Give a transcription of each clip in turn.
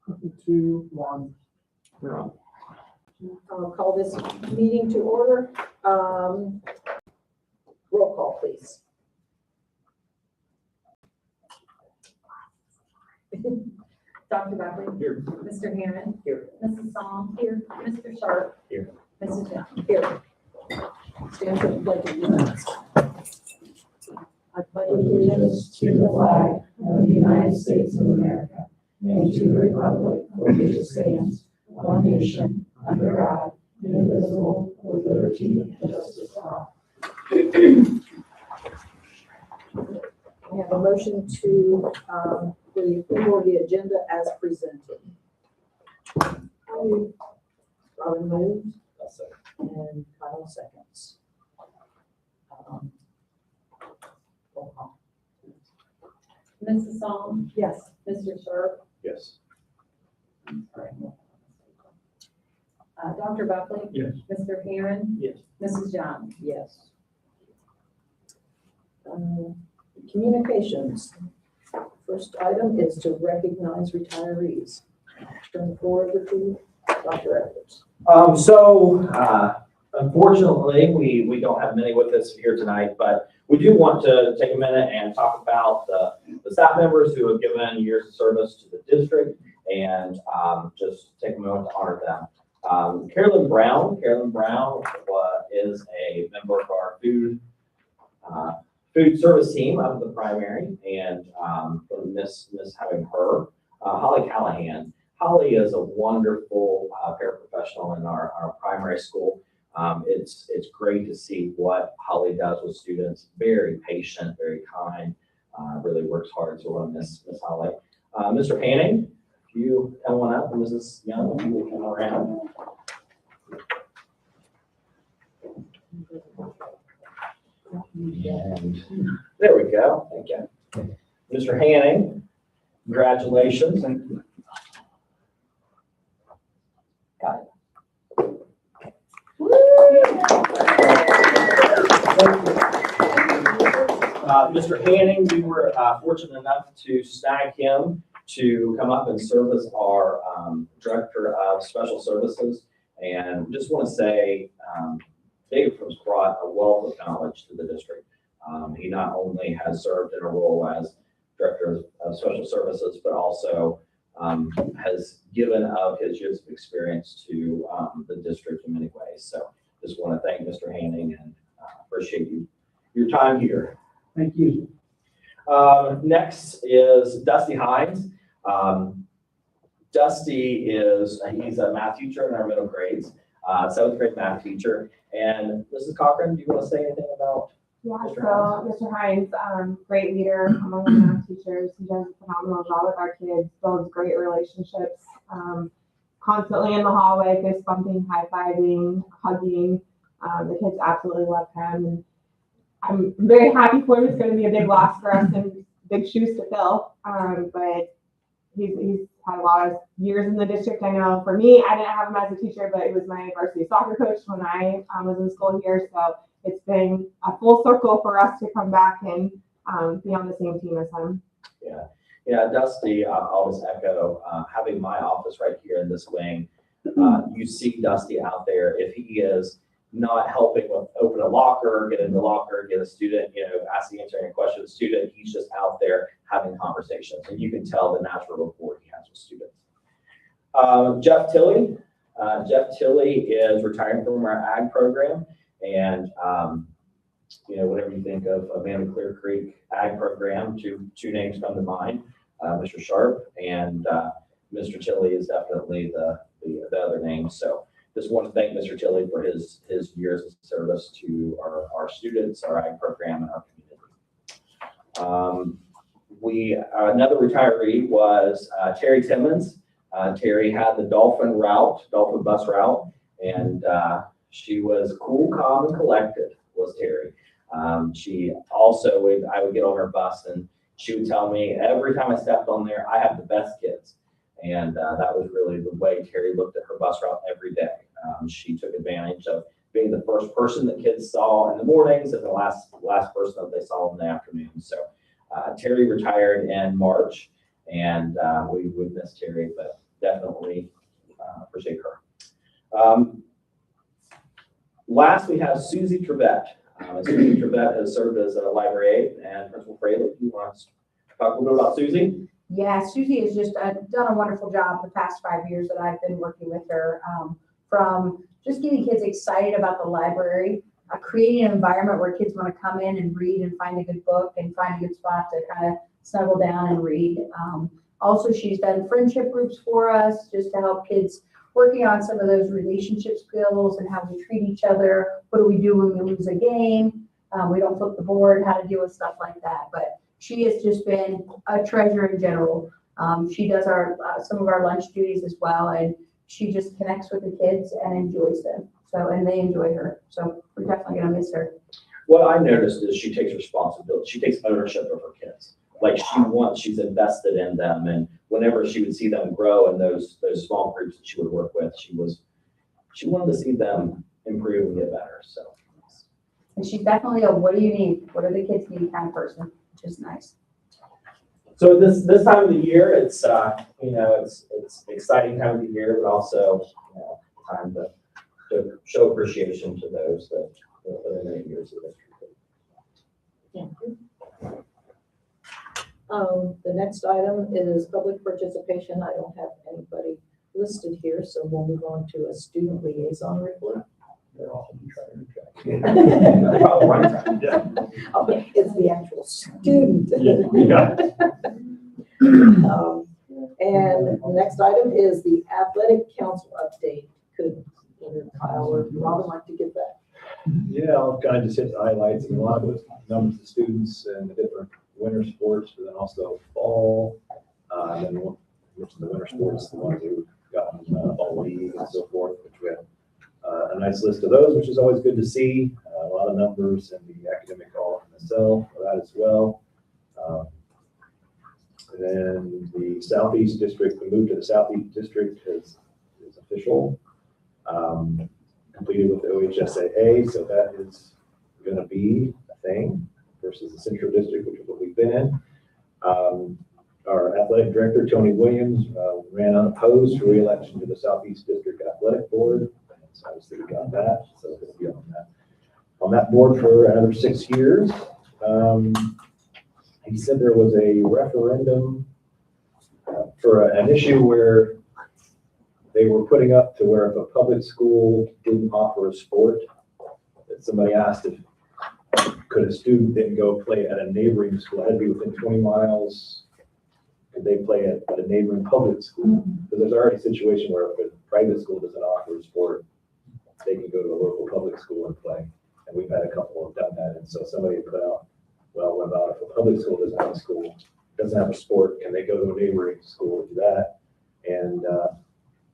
2, 1, you're on. I'll call this meeting to order. Roll call, please. Dr. Buckley. Here. Mr. Hammond. Here. Mrs. Psalm. Here. Mr. Sharp. Here. Mrs. Jones. Here. Stand for the pledge of allegiance. I pledge allegiance to the flag of the United States of America and to the republic for which it stands, one nation, under God, indivisible, with liberty and justice for all. I have a motion to the approval of the agenda as presented. Robin moves and Kyle seconds. Roll call. Mrs. Psalm. Yes. Mr. Sharp. Yes. Dr. Buckley. Yes. Mr. Hammond. Yes. Mrs. Jones. Yes. Communications. First item is to recognize retirees. Turn the floor over to Dr. Edwards. Unfortunately, we don't have many with us here tonight, but we do want to take a minute and talk about the staff members who have given years of service to the district and just take a moment to honor them. Carolyn Brown is a member of our food service team of the primary, and we'll miss having her. Holly Callahan. Holly is a wonderful paraprofessional in our primary school. It's great to see what Holly does with students. Very patient, very kind, really works hard. So we'll miss Holly. Mr. Panning, if you come on up, and Mrs. Young, if you will come around. And there we go. Thank you. Mr. Hanning, congratulations. Got it. Mr. Hanning, we were fortunate enough to snag him to come up and serve as our Director of Special Services. And just want to say, Dave has brought a wealth of knowledge to the district. He not only has served in a role as Director of Special Services, but also has given of his years of experience to the district in many ways. So just want to thank Mr. Hanning and appreciate your time here. Thank you. Next is Dusty Hines. Dusty he's a math teacher in our middle grades, 7th grade math teacher. And Mrs. Cochran, do you want to say anything about? Yeah, Mr. so Mr. Hines, great leader among the math teachers. He does a phenomenal job with our kids, builds great relationships, constantly in the hallway, fist bumping, high-fiving, hugging. The kids absolutely love him. And I'm very happy for him. It's going to be a big loss for us and big shoes to fill. But he's had a lot of years in the district. I know for me, I didn't have him as a teacher, but he was my varsity soccer coach when I was in school here. So it's been a full circle for us to come back and be on the same team as him. Yeah, Dusty, I'll just echo, having my office right here in this wing, you see Dusty out there. If he is not helping with open a locker, get in the locker, get a student, answering a question to the student, he's just out there having conversations. And you can tell the natural rapport he has with students. Jeff Tilley. Jeff Tilley is retiring from our ag program. And, whenever you think of Amanda-Clearcreek ag program, two names come to mind, Mr. Sharp and Mr. Tilley is definitely the other name. So just want to thank Mr. Tilley for his years of service to our students, our ag program, and our community. Another retiree was Terry Timmons. Terry had the Dolphin bus route, and she was cool, calm, and collected, was Terry. She also I would get on her bus and she would tell me every time I stepped on there, I have the best kids. And that was really the way Terry looked at her bus route every day. She took advantage of being the first person that kids saw in the mornings and the last person that they saw in the afternoon. So Terry retired in March, and we would miss Terry, but Last, we have Susie Trevette. Susie Trevette has served as a library aide and Principal Fraley. You want to talk a little bit about Susie? Yeah, Susie has just done a wonderful job the past 5 years that I've been working with her, from just getting kids excited about the library, creating an environment where kids want to come in and read and find a good book and find a good spot to kind of snuggle down and read. Also, she's done friendship groups for us just to help kids working on some of those relationship skills and how we treat each other. What do we do when we lose a game? We don't flip the board, how to deal with stuff like that. But she has just been a treasure in general. She does some of our lunch duties as well, and she just connects with the kids and enjoys them. So, and they enjoy her. So we're definitely gonna miss her. What I noticed is she takes responsibility. She takes ownership of her kids. Like she's invested in them, and whenever she would see them grow in those small groups that she would work with, she wanted to see them improve and get better. So, And she's definitely a what do you need? What do the kids need kind of person, which is nice. so this time of the year, it's it's exciting time of the year, but also time to show appreciation to those that put in many years of this. Thank you. The next item is public participation. I don't have anybody listed here, so we'll move on to a student liaison report. They're all trying to Okay, it's the actual student. And the next item is the athletic council update. Could either Kyle or Robin like to give that? Yeah, I'll kind of just hit the highlights and a lot of the numbers of students and the different winter sports, but then also fall. And then the winter sports, the ones who've gotten all league and so forth, which we have a nice list of those, which is always good to see. A lot of numbers and the academic all in itself for that as well. And then the Southeast District, the move to the Southeast District is official. Completed with the OHSAA, so that is going to be a thing versus the Central District, which is what we've been in. Our athletic director, Tony Williams, ran unopposed for re-election to the Southeast District Athletic Board. So obviously we got that, so we'll be on that board for another 6 years. He said there was a referendum for an issue where they were putting up to where if a public school didn't offer a sport, that somebody asked if could a student then go play at a neighboring school, had to be within 20 miles, could they play at a neighboring public school? Because there's already a situation where if a private school doesn't offer a sport, they can go to a local public school and play. And we've had a couple have done that. And so somebody put out, well, what about if a public school doesn't have a sport, can they go to a neighboring school and do that? And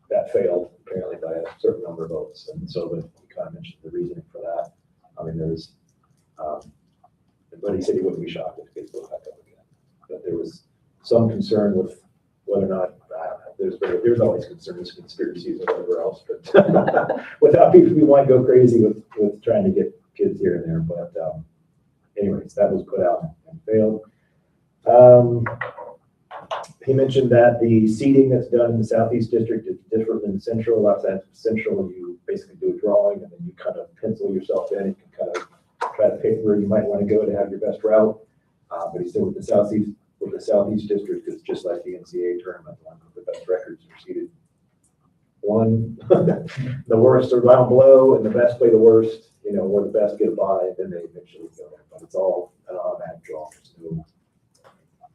that failed apparently by a certain number of votes. And so we kind of mentioned the reasoning for that. I mean, there's, but he said he wouldn't be shocked if kids go back up again. But there was some concern with whether or not, there's always concerns, conspiracies or whatever else, but without people, we might go crazy with trying to get kids here and there. But anyways, that was put out and failed. He mentioned that the seating that's done in the Southeast District is different than Central. A lot of times Central, you basically do a drawing and then you kind of pencil yourself in. You can kind of try to pick where you might want to go to have your best route. But he said with the Southeast District, it's just like the NCAA tournament. The ones with the best records are seated one, the worst are down below, and the best play the worst, or the best get a bye, then they eventually go there. But it's all an automatic draw. There's no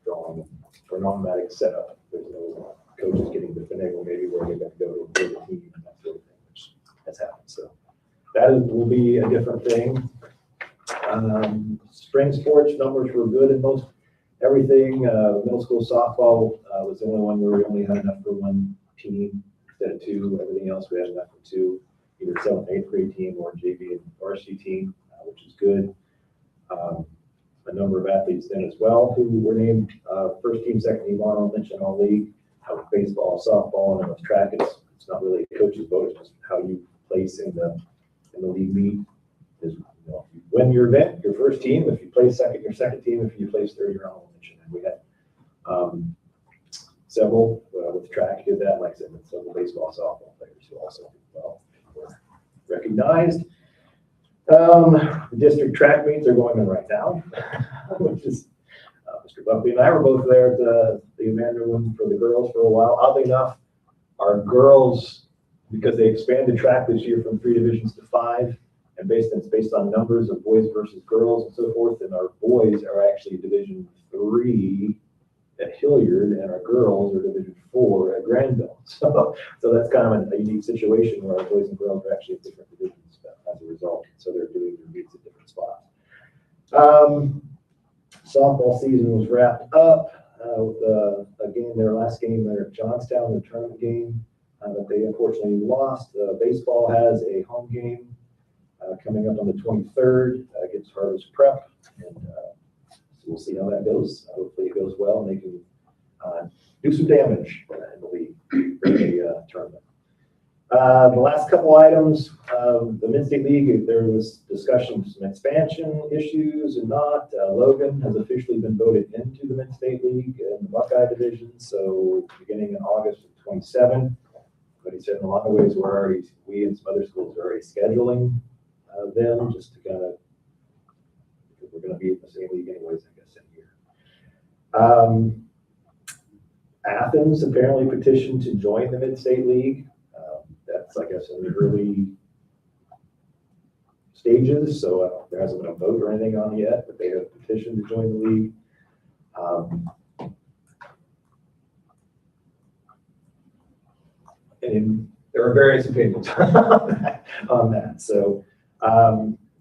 drawing for an automatic setup. There's no coaches getting to finagle maybe where they're going to go to a bigger team and that sort of thing, which has happened. So that will be a different thing. Spring sports numbers were good in most everything. Middle school softball was the only one where we only had enough for one team instead of two. Everything else we had enough for two, either 7th and 8th grade team or JV and varsity team, which is good. A number of athletes then as well who were named first team, second team, honorable mention all league. With baseball, softball, and with track, it's not really a coach's vote. It's just how you place in the league meet. Is if you win your event, your first team. If you place second, your second team. If you place third, your honorable mention. And we had several with track did that. Like I said, with several baseball, softball players who also did well. recognized. The district track meets are going on right now, which is, Mr. Buckley and I were both there at the Amanda one for the girls for a while. Oddly enough, our girls, because they expanded track this year from 3 divisions to 5, and it's based on numbers of boys versus girls and so forth, and our boys are actually Division 3 at Hilliard, and our girls are Division 4 at Granville. So that's kind of a unique situation where our boys and girls are actually at different divisions as a result. So they're doing their meets at different spots. Softball season was wrapped up with their last game there at Johnstown, their tournament game, that they unfortunately lost. Baseball has a home game coming up on the 23rd against Harvest Prep, and so we'll see how that goes. Hopefully it goes well and they can do some damage in the tournament. The last couple items, the Mid-State League, there was discussion of some expansion issues and not. Logan has officially been voted into the Mid-State League in the Buckeye Division, so beginning in August of 27. But he said in a lot of ways we and some other schools are already scheduling them just to kind of, because we're going to be in the same league anyways, I guess, in here. Athens apparently petitioned to join the Mid-State League. That's, I guess, in the early stages, so there hasn't been a vote or anything on it yet, but they have petitioned to join the league. And there are various opinions on that. So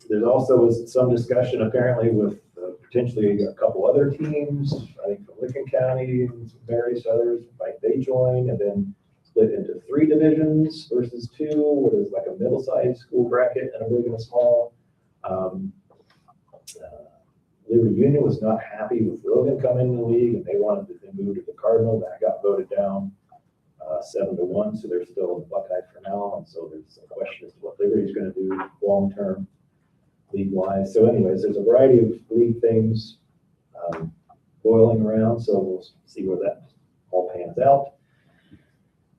there's also some discussion apparently with potentially a couple other teams, I think from Lincoln County and some various others, might they join and then split into 3 divisions versus 2, where there's like a middle-sized school bracket and a big and a small. Liberty Union was not happy with Logan coming in the league, and they wanted to move to the Cardinal. That got voted down 7-1, so they're still in the Buckeye for now. And so there's a question as to what Liberty's going to do long-term league-wise. So anyways, there's a variety of league things boiling around, so we'll see where that all pans out.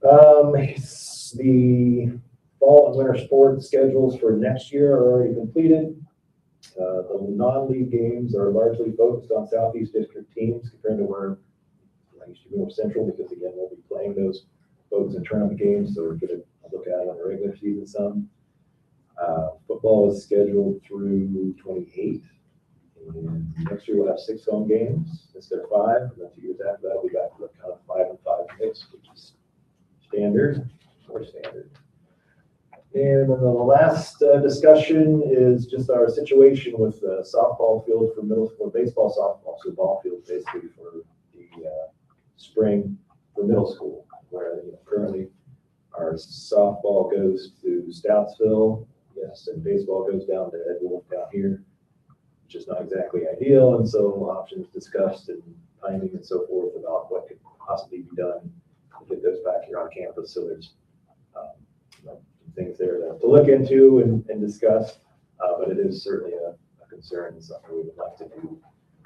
The fall and winter sports schedules for next year are already completed. The non-league games are largely focused on Southeast District teams compared to where I used to be more central, because again, we'll be playing those focus and tournament games, so we're going to look at it on the regular season some. Football is scheduled through 28. And next year we'll have 6 home games instead of 5. And then 2 years after that, we got the kind of 5-5 mix, which is more standard. And then the last discussion is just our situation with the softball field for middle school, baseball, softball, so ball field basically for the spring for middle school, where currently our softball goes to Stoutsville, yes, and baseball goes down to Ed Wolf down here, which is not exactly ideal, and so options discussed and timing and so forth about what could possibly be done to get those back here on campus. So there's some things there to look into and discuss, but it is certainly a concern and something we would like to do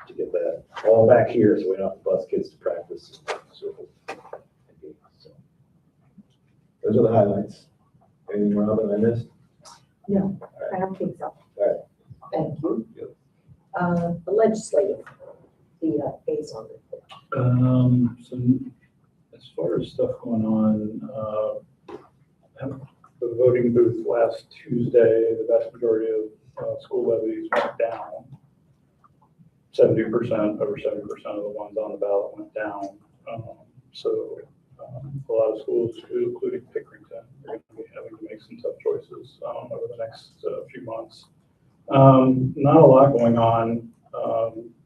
to get that all back here so we don't have to bus kids to practice and so forth. So those are the highlights. Anything, Robin, I missed? No, I don't think so. Thank you. The legislative, the liaison report. So as far as stuff going on, the voting booth last Tuesday, the vast majority of school levies went down. 70%, over 70% of the ones on the ballot went down. So a lot of schools, including Pickerington, are going to be having to make some tough choices over the next few months. Not a lot going on,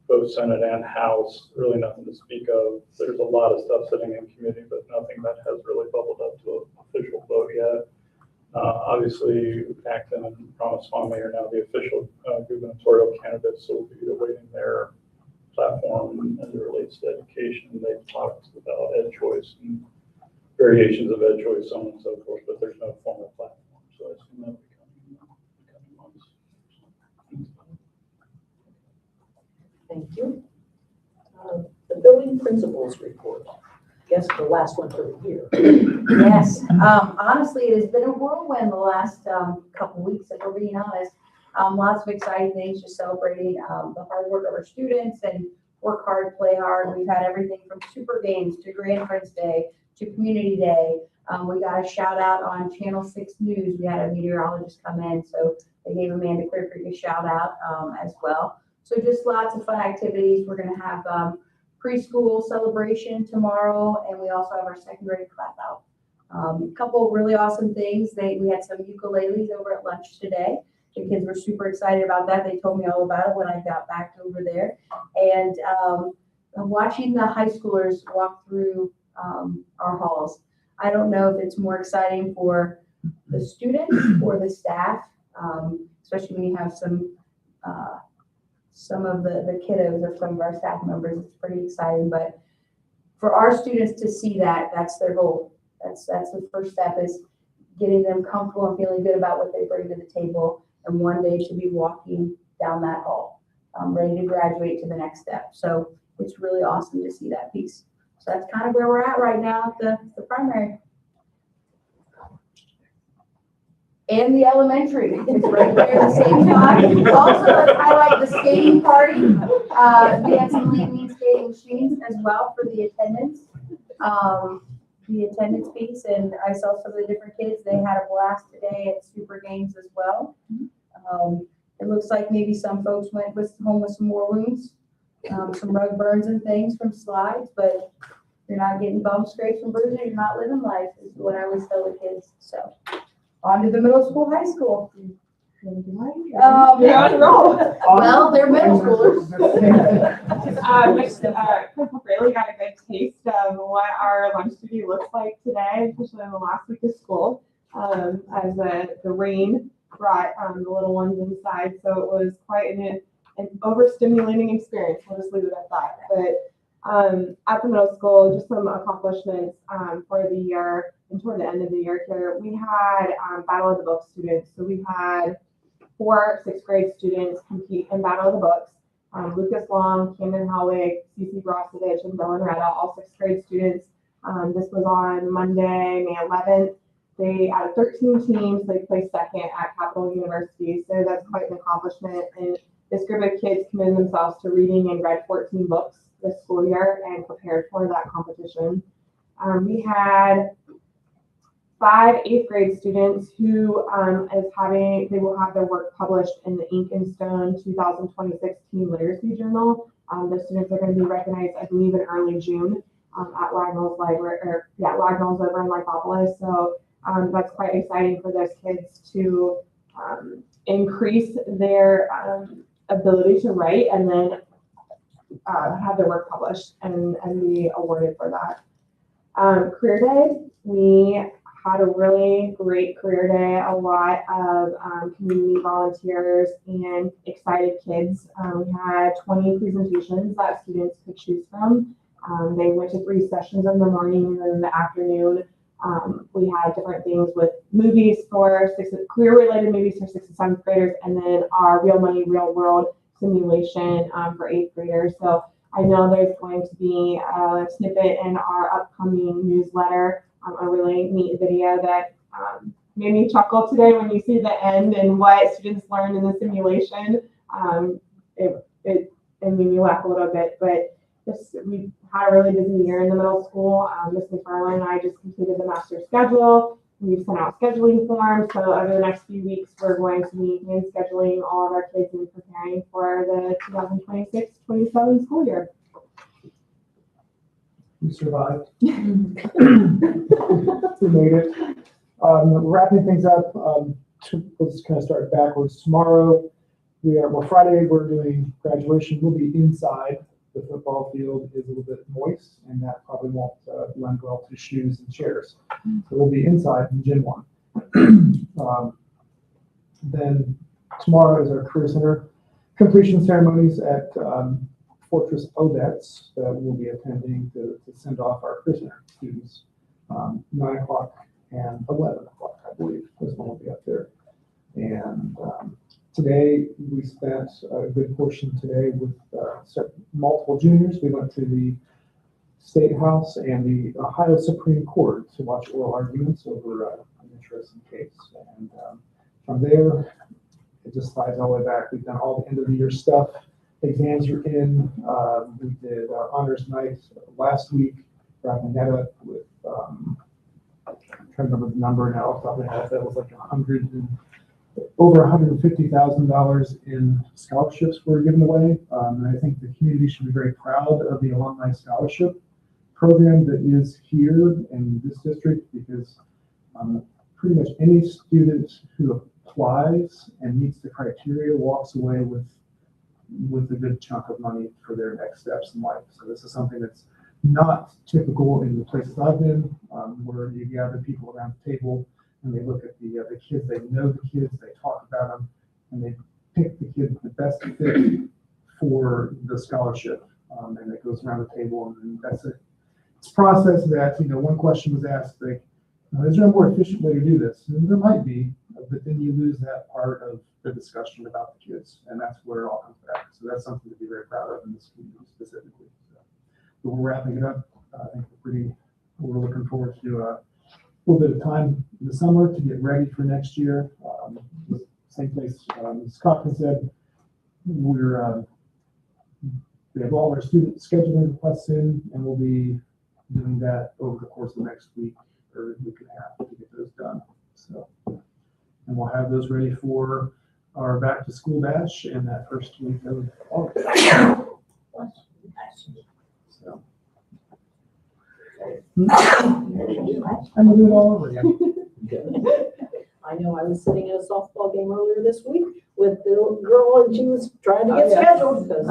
both Senate and House, really nothing to speak of. There's a lot of stuff sitting in committee, but nothing that has really bubbled up to an official vote yet. Obviously, Acton and Ramaswamy are now the official gubernatorial candidates, so we'll be awaiting their platform as it relates to education. They've talked about ed choice and variations of ed choice, so on and so forth, but there's no formal platform, so I assume that'll be coming in the coming months. Thank you. The building principals report. guess the last one for the year. Yes, honestly, it has been a whirlwind the last couple weeks, if we're being honest. Lots of exciting things, just celebrating the hard work of our students and work hard, play hard. We've had everything from super games to Grand Friends Day to Community Day. We got a shout out on Channel 6 News. We had a meteorologist come in, so they gave Amanda-Clearcreek a shout out as well. So just lots of fun activities. We're gonna have preschool celebration tomorrow, and we also have our second grade clap out. A couple really awesome things. We had some ukuleles over at lunch today. The kids were super excited about that. They told me all about it when I got back over there. And watching the high schoolers walk through our halls, I don't know if it's more exciting for the students or the staff, especially when you have some of the kiddos or some of our staff members. It's pretty exciting, but for our students to see that, that's their goal. That's the first step, is getting them comfortable and feeling good about what they bring to the table, and one day to be walking down that hall, ready to graduate to the next step. So it's really awesome to see that piece. So that's kind of where we're at right now at the primary. And the elementary is right there at the same time. Also, let's highlight the skating party. We had some lean skating machines as well for the attendance. The attendance piece, and I saw some of the different kids. They had a blast today at Super Games as well. It looks like maybe some folks went home with some more wounds, some rug burns and things from slides, but you're not getting bumps, scrapes, and bruises. You're not living life, is what I always tell the kids. So on to the middle school, high school. Well, they're middle schoolers. People really got a good taste of what our lunch duty looks like today, especially in the last week of school, as the rain brought the little ones inside. So it was quite an overstimulating experience. We'll just leave it at that. But at the middle school, just some accomplishments for the year and toward the end of the year here. We had Battle of the Books students. So we had 4 6th grade students compete in Battle of the Books. Lucas Long, Camden Helwig, Cece Brosovich, and Dylan Retta, all 6th grade students. This was on Monday, May 11th. They, out of 13 teams, they placed second at Capital University. So that's quite an accomplishment. And this group of kids committed themselves to reading and read 14 books this school year and prepared for that competition. We had 5 8th grade students who they will have their work published in the Ink and Stone 2026 Teen Literacy Journal. The students are going to be recognized, I believe, in early June at Wagnall's Library, Wagnall's over in Lycopolis. So that's quite exciting for those kids to increase their ability to write and then have their work published and be awarded for that. Career Day, we had a really great career day, a lot of community volunteers and excited kids. We had 20 presentations that students could choose from. They went to 3 sessions in the morning, and then in the afternoon, we had different things with movies for career-related movies for 6th and 7th graders, and then our Real Money, Real World simulation for 8th graders. So I know there's going to be a snippet in our upcoming newsletter, a really neat video that made me chuckle today when you see the end and what students learned in the simulation. It made me laugh a little bit, but we had a really busy year in the middle school. Ms. McFarland and I just completed the master schedule. We've sent out scheduling forms, so over the next few weeks, we're going to be scheduling all of our kids and preparing for the 2026-27 school year. We survived. We made it. Wrapping things up, let's kind of start backwards. Tomorrow, Friday, we're doing graduation. We'll be inside. The football field is a little bit moist, and that probably won't lend well to shoes and chairs. So we'll be inside in Gym 1. Then tomorrow is our Career Center completion ceremonies at Fortress Odets that we'll be attending to send off our Career Center students. 9 o'clock and 11 o'clock, I believe, is when we'll be up there. And today, we spent a good portion today with multiple juniors. We went to the State House and the Ohio Supreme Court to watch oral arguments over an interesting case. And from there, it just slides all the way back. We've done all the end of the year stuff. Exams are in. We did our honors night last week, wrapping that up with, I'm trying to remember the number now off the top of my head. That was like over $150,000 in scholarships were given away. And I think the community should be very proud of the alumni scholarship program that is here in this district, because pretty much any student who applies and meets the criteria walks away with a good chunk of money for their next steps in life. So this is something that's not typical in the places I've been, where you gather people around the table and they look at the kids, they know the kids, they talk about them, and they pick the kid the best fit for the scholarship. And it goes around the table, and that's it. It's a process that, one question was asked, like, is there a more efficient way to do this? And there might be, but then you lose that part of the discussion about the kids, and that's where it all comes back. So that's something to be very proud of in this community specifically. So, but we're wrapping it up. I think we're looking forward to a little bit of time in the summer to get ready for next year. Same place, Scott has said, we have all our student scheduling requests in, and we'll be doing that over the course of the next week or week and a half to get those done. So, and we'll have those ready for our back to school bash in that first week of August. So, I'm gonna do it all over again. I know I was sitting at a softball game earlier this week with the little girl, and she was trying to get scheduled because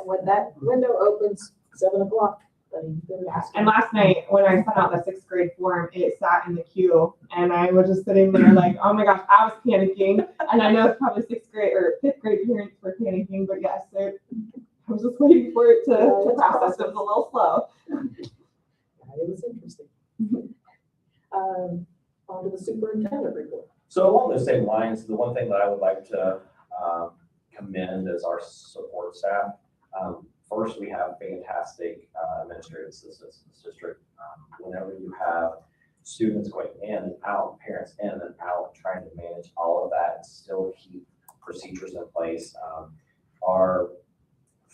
when that window opens 7 o'clock. And last night, when I sent out the 6th grade form, it sat in the queue, and I was just sitting there like, oh my gosh, I was panicking. And I know it's probably 6th grade or 5th grade parents were panicking, but yes, I was just waiting for it to process. It was a little slow. It was interesting. On to the superintendent report. So along those same lines, the one thing that I would like to commend is our support staff. First, we have fantastic administrative assistants in this district. Whenever you have students going in and out, parents in and out, trying to manage all of that and still keep procedures in place, our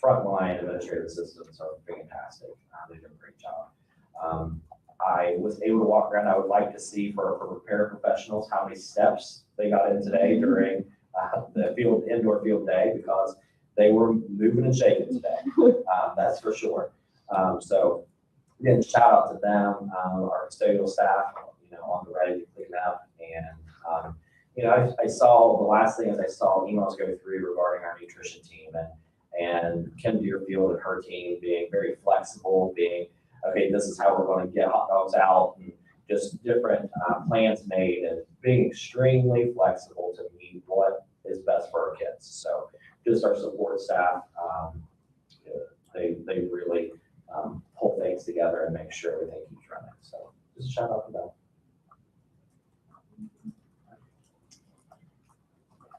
frontline administrative assistants are fantastic. They do a great job. I was able to walk around. I would like to see for paraprofessionals how many steps they got in today during the indoor field day, because they were moving and shaking today. That's for sure. So again, shout out to them, our custodial staff, on the ready to clean up. And I saw the last thing is I saw emails go through regarding our nutrition team and Kim Deerfield and her team being very flexible, being okay, this is how we're going to get hot dogs out, and just different plans made, and being extremely flexible to meet what is best for our kids. So just our support staff, they really pull things together and make sure everything keeps running. So just a shout out to them.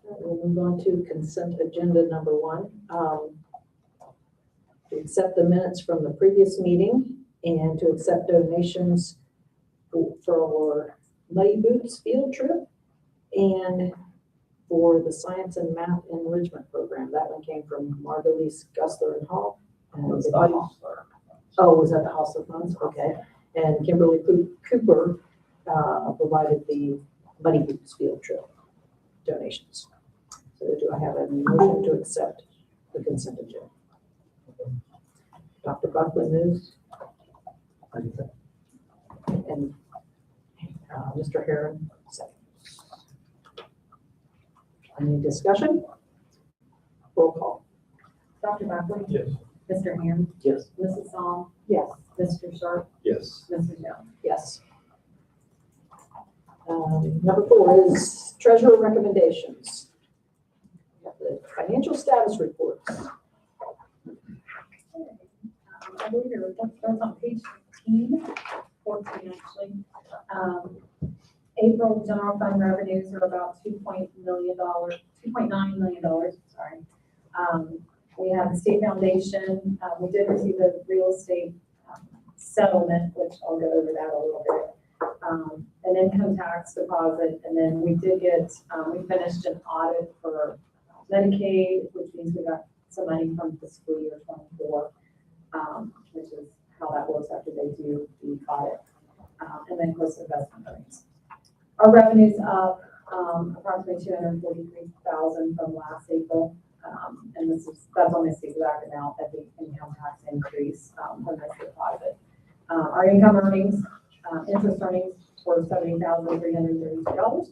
We'll move on to consent agenda number 1. To accept the minutes from the previous meeting and to accept donations for Muddy Boots field trip and for the science and math enrichment program. That one came from Margulies, Gustler, and Hall. Was that the Hostler funds? Okay. And Kimberly Cooper provided the Muddy Boots field trip donations. So do I have a motion to accept the consent agenda? Dr. Buckley moves. And Mr. Herron seconds. Any discussion? Roll call. Dr. Buckley? Yes. Mr. Hand? Yes. Mrs. Psalm? Yes. Mr. Sharp? Yes. Mrs. Jones? Yes. Number 4 is treasurer recommendations. We have the financial status reports. I believe it starts on page 14 actually. April general fund revenues are about $2.9 million. Sorry. We have the state foundation. We did receive a real estate settlement, which I'll go over that a little bit. An income tax deposit, and then we did get, we finished an audit for Medicaid, which means we got some money from fiscal year 24, which is how that works after they do the audit. And then close investment earnings. Our revenue's up approximately 243,000 from last April. And that's almost the exact amount that the income tax increase from this deposit. Our income earnings, interest earnings were $70,332.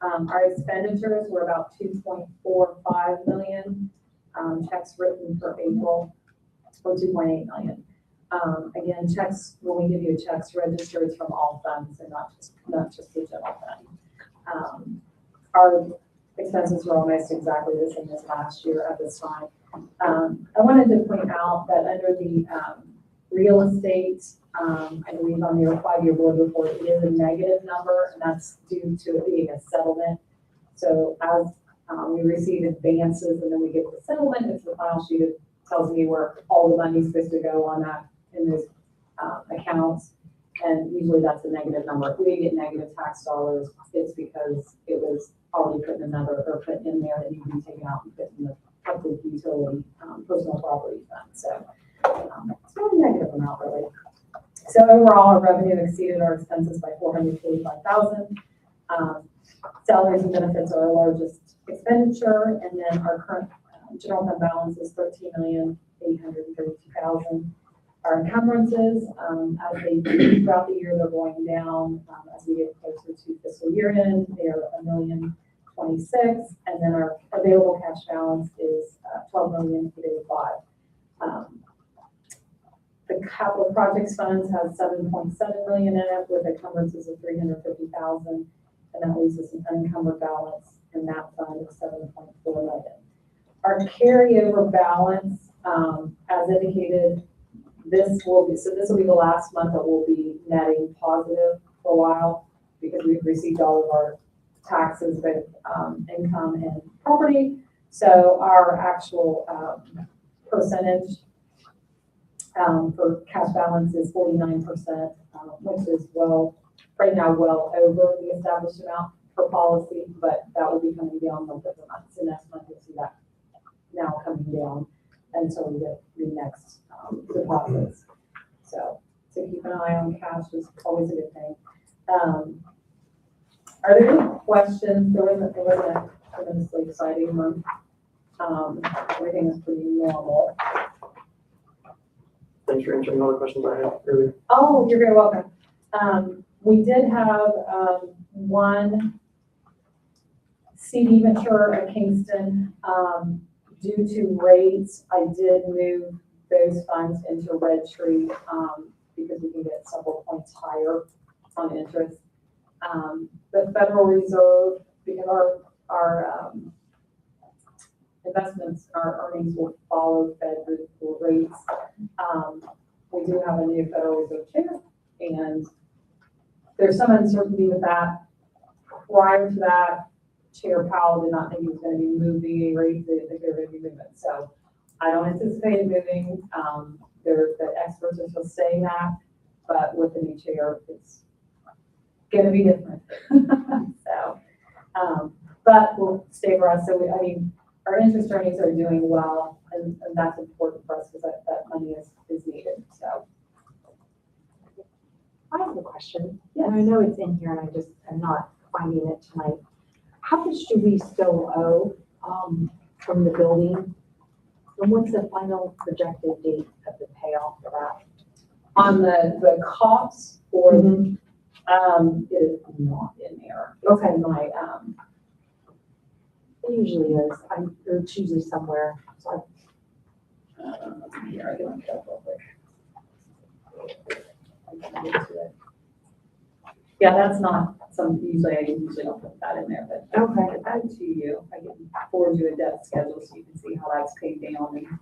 Our expenditures were about 2.45 million. Checks written for April were 2.8 million. Again, checks, when we give you a checks register, it's from all funds and not just the general fund. Our expenses were almost exactly the same as last year at this time. I wanted to point out that under the real estate, I believe on your 5-year board report, it is a negative number, and that's due to it being a settlement. So as we receive advances and then we get the settlement, it's the final sheet that tells me where all the money's supposed to go on that in those accounts. And usually that's a negative number. If we get negative tax dollars, it's because it was already put in another or put in there that you can take out and put in the public utility personal property fund. So it's not a negative amount really. So overall, our revenue exceeded our expenses by 445,000. Salaries and benefits are our largest expenditure, and then our current general fund balance is 13,832,000. Our encumbrances, as they do throughout the year, they're going down. As we get closer to fiscal year end, they are 1,026,000, and then our available cash balance is 12,885,000. The capital projects funds has 7.7 million in it with encumbrances of 350,000, and that leaves us an unencumbered balance in that fund of 7.4 million. Our carryover balance, as indicated, this will be the last month that we'll be netting positive for a while because we've received all of our taxes, both income and property. So our actual percentage for cash balance is 49%, which is right now well over the established amount for policy, but that will be coming down month over month. So next month you'll see that now coming down until we get the next deposits. So keep an eye on cash is always a good thing. Are there any questions? There wasn't a tremendously exciting month. Everything is pretty normal. Thanks for answering all the questions I had earlier. Oh, you're very welcome. We did have one CD mature at Kingston. Due to rates, I did move those funds into Red Tree because we can get several points higher on interest. The Federal Reserve, because our investments, our earnings will follow Fed rates. We do have a new Federal Reserve chair, and there's some uncertainty with that. Prior to that, Chair Powell did not think he was going to be moving any rates. They didn't think they were going to be moving. So I don't anticipate it moving. The experts are still saying that, but with the new chair, it's going to be different. So, but we'll stay for us. So our interest earnings are doing well, and that's important for us because that money is needed. So I have a question. Yes. And I know it's in here and I'm not finding it tonight. How much do we still owe from the building? And what's the final projected date of the payoff for that? On the costs, or it is not in there. It's Okay. in my It usually is. It's usually somewhere. So here, I can look it up real quick. I can get to it. Yeah, that's not usually I don't put that in there, but Okay. I can add it to you. I can forward you a debt schedule so you can see how that's paid down.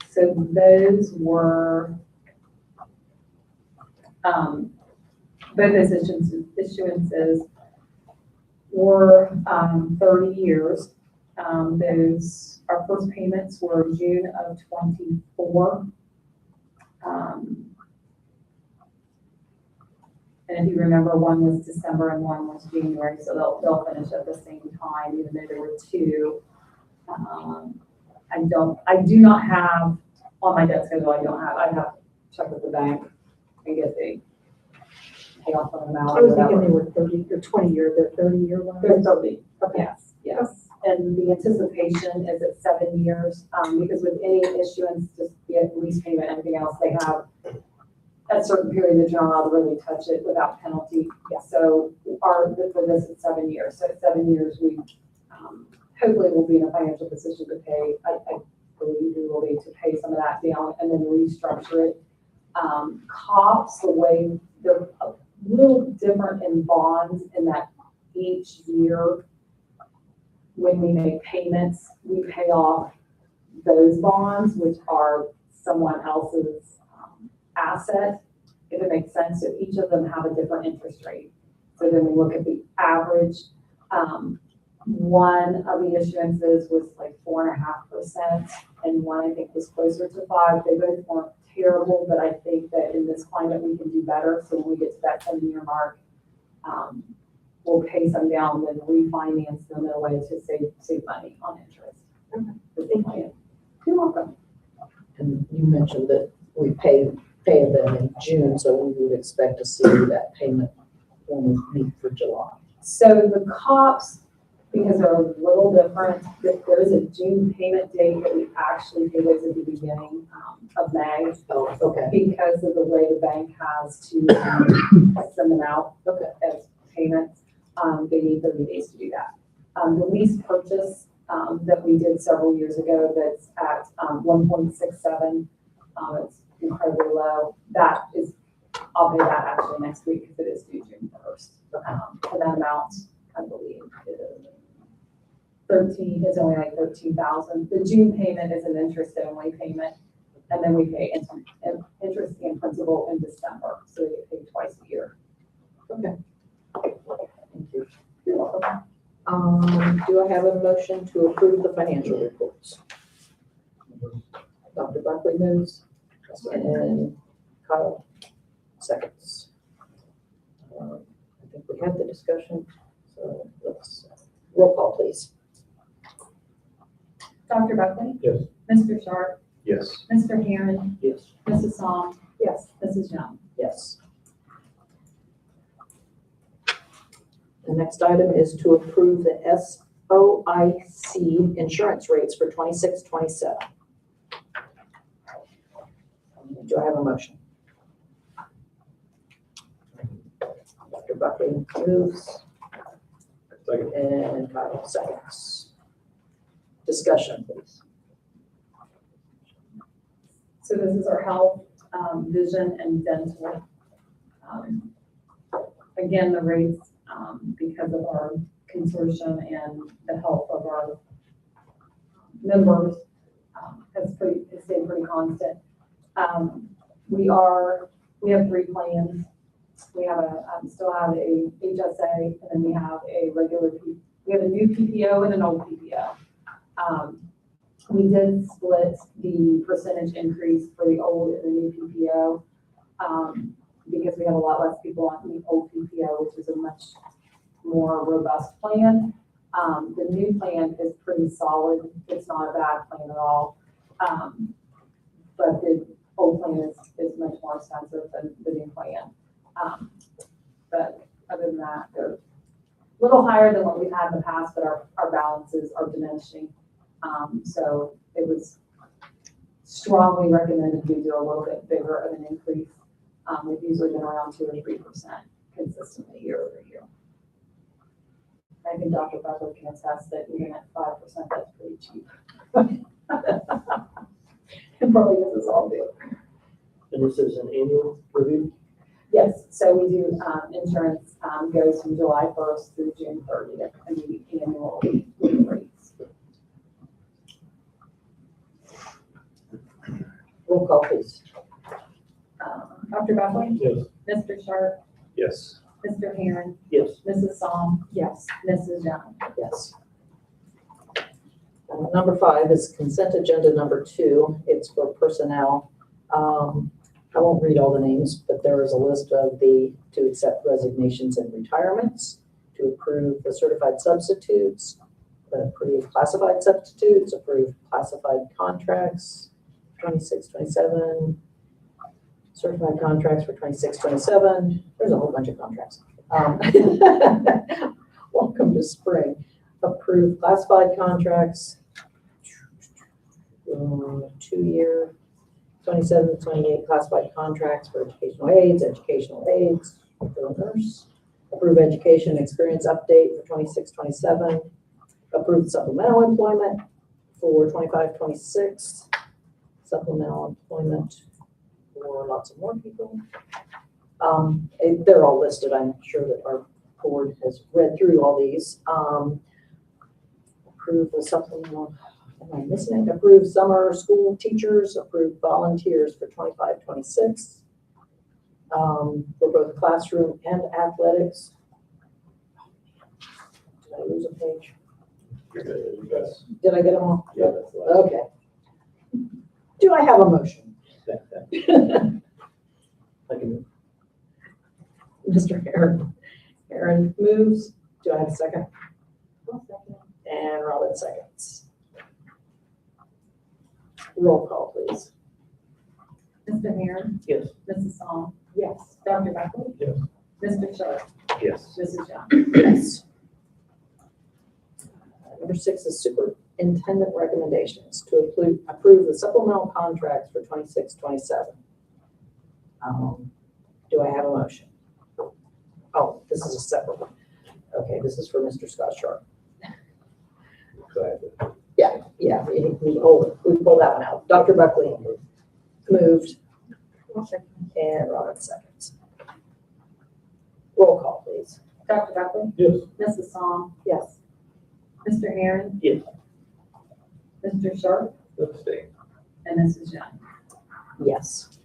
So those were both those issuances were 30 years. Our first payments were June of 24. And if you remember, one was December and one was January, so they'll finish at the same time, even though there were two. I do not have, on my debt schedule, I'd have to check with the bank and get the pay off of them out. I was thinking they were 30 or 20-year, they're 30-year ones. They're 30, Okay. yes. And the anticipation is at 7 years, because with any issuance, just the lease payment, anything else, they have a certain period that you're not allowed to really touch it without penalty. So for this, it's 7 years. So at 7 years, we hopefully will be in a financial position to pay. I believe we will be to pay some of that down and then restructure it. COPS, the way they're a little different in bonds in that each year when we make payments, we pay off those bonds, which are someone else's asset, if it makes sense. So each of them have a different interest rate. So then we look at the average. One of the issuances was like 4.5%, and one I think was closer to 5%. They both weren't terrible, but I think that in this climate we can do better. So when we get to that 7-year mark, we'll pay some down and then refinance them in a way to save money on interest. Thank you. You're welcome. And you mentioned that we pay them in June, so we would expect to see that payment when we meet for July. So the COPS, because they're a little different, there is a June payment date that we actually pay those at the beginning of May. Oh, okay. Because of the way the bank has to send them out as payments, they need 30 days to do that. The lease purchase that we did several years ago that's at 1.67, it's incredibly low. I'll pay that actually next week because it is due June 1st. And that amount, I believe, is only like 13,000. The June payment is an interest-only payment, and then we pay interest and principal in December, so we get paid twice a year. Okay. Thank you. You're welcome. Do I have a motion to approve the financial reports? Dr. Buckley moves, and Kyle seconds. I think we had the discussion, so let's roll call, please. Dr. Buckley? Yes. Mr. Sharp? Yes. Mr. Herron? Yes. Mrs. Psalm? Yes. Mrs. Young? Yes. The next item is to approve the SOIC insurance rates for 26-27. Do I have a motion? Dr. Buckley moves. Second. And Kyle seconds. Discussion, please. So this is our health, vision, and dental. Again, the rates, because of our consortium and the health of our members, has stayed pretty constant. We have 3 plans. We have still have a HSA, and then we have a we have a new PPO and an old PPO. We did split the percentage increase for the old and the new PPO, because we have a lot less people on the old PPO, which is a much more robust plan. The new plan is pretty solid. It's not a bad plan at all. But the old plan is much more expensive than the new plan. But other than that, they're a little higher than what we've had in the past, but our balances are diminishing. So it was strongly recommended we do a little bit bigger of an increase. We've usually been around 2 or 3% consistently year over year. I think Dr. Buckley can attest that even at 5%, that's pretty cheap. And probably this is all due. And this is an annual review? Yes, so we do, insurance goes from July 1st through June 30th, and we annual rates. Roll call, please. Dr. Buckley? Yes. Mr. Sharp? Yes. Mr. Herron? Yes. Mrs. Psalm? Yes. Mrs. Young? Yes. Number 5 is consent agenda number 2. It's for personnel. I won't read all the names, but there is a list of to accept resignations and retirements, to approve the certified substitutes, approve classified substitutes, approve classified contracts, 26, 27, certified contracts for 26, 27. There's a whole bunch of contracts. Welcome to spring. Approve classified contracts, 2-year, 27, 28 classified contracts for educational aides, nurse. Approve education experience update for 26, 27. Approve supplemental employment for 25, 26. Supplemental employment for lots of more people. They're all listed. I'm sure that our board has read through all these. Approve the supplemental, am I missing it? Approve summer school teachers, approve volunteers for 25, 26. For both classroom and athletics. Did I lose a page? Yes. Did I get them all? Yeah, that's the last. Okay. Do I have a motion? I can, Mr. Aaron moves. Do I have a second? And Robin seconds. Roll call, please. Mr. Aaron? yes. Mrs. Psalm? Yes. Dr. Buckley? Yes. Mr. Sharp? Yes. Mrs. Young? Yes. Number 6 is superintendent recommendations to approve the supplemental contracts for 26, 27. Do I have a motion? Oh, this is a separate one. Okay, this is for Mr. Scott Sharp. Yeah, we pulled that one out. Dr. Buckley moved. And Robin seconds. Roll call, please. Dr. Buckley? Yes. Mrs. Psalm? Yes. Mr. Aaron? Yes. Mr. Sharp? Abstain. And Mrs. Young? Yes.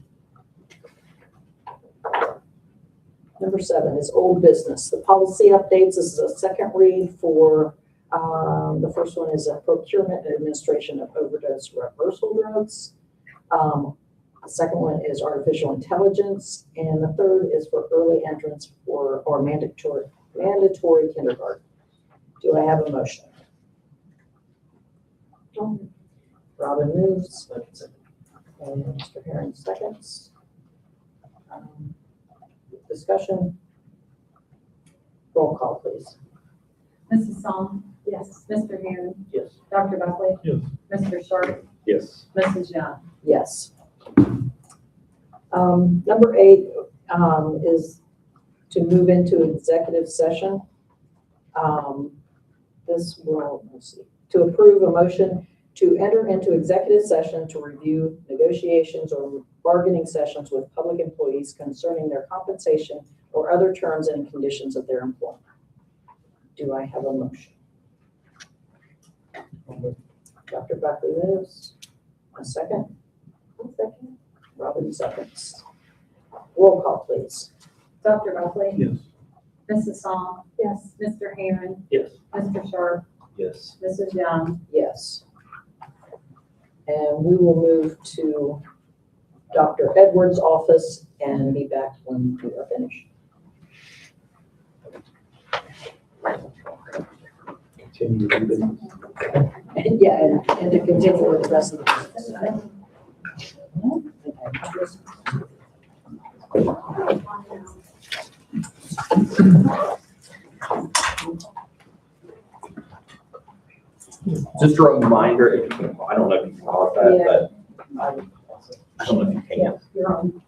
Number 7 is old business. The policy updates, this is a second read for, the first one is a procurement and administration of overdose reversal drugs. The second one is artificial intelligence, and the third is for early entrance or mandatory kindergarten. Do I have a motion? Robin moves. And Mr. Herring seconds. Discussion. Roll call, please. Mrs. Psalm? Yes. Mr. Aaron? Yes. Dr. Buckley? Yes. Mr. Sharp? Yes. Mrs. Young? Yes. Number 8 is to move into executive session. This will, let's see, to approve a motion to enter into executive session to review negotiations or bargaining sessions with public employees concerning their compensation or other terms and conditions of their employment. Do I have a motion? Dr. Buckley moves. A second? Second. Robin seconds. Roll call, please. Dr. Buckley? Yes. Mrs. Psalm? Yes. Mr. Aaron? Yes. Mr. Sharp? Yes. Mrs. Young? Yes. And we will move to Dr. Edwards' office and be back when we are finished. Continue the business. And yeah, and to continue with the rest of the business. Just a reminder, if you can, I don't know if you can pause that, but I don't know if you can. You're on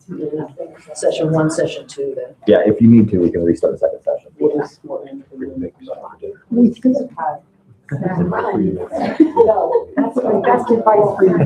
session 1, session 2 then. Yeah, if you need to, we can restart the second session. What is more in? We could have had. No, that's advice for you.